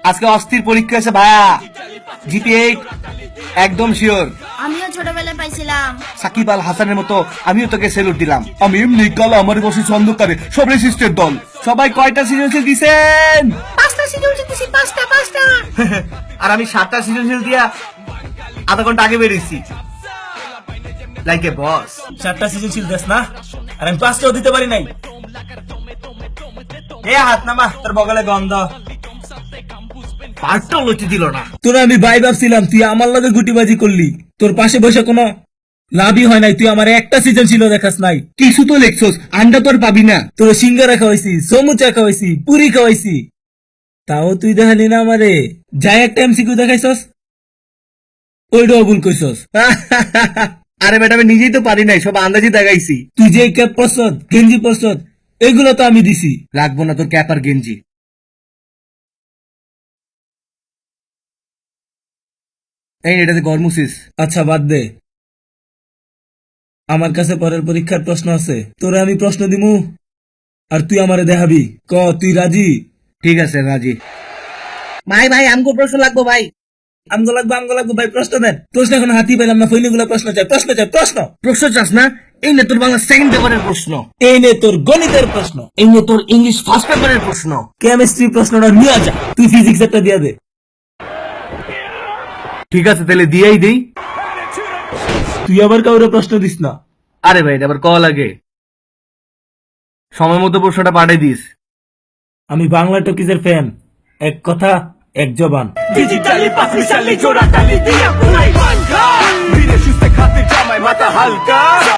আজকে অস্থির পরীক্ষা আছে ভাইয়া, জিপি8 একদম শিওর। আমিও ছোটবেলায় পাইছিলাম। সাকিব আল হাসানের মতো আমিও তোকে সেলুট দিলাম। আমি এমনি কাল আমার বসে অন্ধকারে সব রেসিস্টের দল। সবাই কয়টা সৃজনশীল দিছেন? 5টা সৃজনশীল দিছি, 5টা। আর আমি 7টা সৃজনশীল দিয়া আধা ঘন্টা আগে বেরিয়েছি। লাইক এ বস। 4টা সৃজনশীল দেশ না, আর আমি 5টাও দিতে পারি নাই। এ হাত নামা, তোর বগলে গন্ধ। পাঁচটা লচি দিল না। তোর আমি ভাই ভাবছিলাম, তুই আমার লগে গুটিবাজি করলি। তোর পাশে বসে কোনো লাভই হয় নাই, তুই আমার একটা সৃজনশীল দেখাস নাই। কিছু তো লেখছস, আন্ডা তো আর পাবি না। তোর সিঙ্গারা খাওয়াইছি, সমুচা খাওয়াইছি, পুরি খাওয়াইছি, তাও তুই দেখালি না আমারে। যাই একটা এমসিকিউ দেখাইছস, ওইটাও ভুল কইছস। আরে ম্যাডাম নিজেই তো পারি নাই, সব আন্দাজি দেখাইছি। তুই যে ক্যাপ পরছস, গেঞ্জি পরছস, এগুলো তো আমি দিছি। রাখবো না তোর ক্যাপ আর গেঞ্জি। এই এটাতে গরমুসিস। আচ্ছা বাদ দে, আমার কাছে পরের পরীক্ষার প্রশ্ন আছে। তোরে আমি প্রশ্ন দিমু, আর তুই আমারে দেখাবি। ক তুই রাজি? ঠিক আছে রাজি। ভাই আমগো প্রশ্ন লাগবো ভাই। আমগো লাগবো ভাই, প্রশ্ন দেন। প্রশ্ন এখন হাতি পেলাম না, ফৈনিগুলো প্রশ্ন চাই। প্রশ্ন চাস না? এই নে তোর বাংলা সেকেন্ড পেপারের প্রশ্ন। এই নে তোর গণিতের প্রশ্ন। এই নে তোর ইংলিশ ফার্স্ট পেপারের প্রশ্ন। কেমিস্ট্রি প্রশ্নটা নিয়ে যা। তুই ফিজিক্স একটা দিয়ে দে। ঠিক আছে তাহলে দিয়েই দেই। তুই আবার কাউরে প্রশ্ন দিস না। আরে ভাই এটা আবার ক লাগে, সময় মতো প্রশ্নটা পাঠাই দিস। আমি বাংলা টকিজের ফ্যান। এক কথা এক জবান। ডিজিটালি পাঁচমিশালি জোড়া তালি দিয়া পুরাই বাঙ্কা বীরে সুস্থে খাতে জামাই মাথা হালকা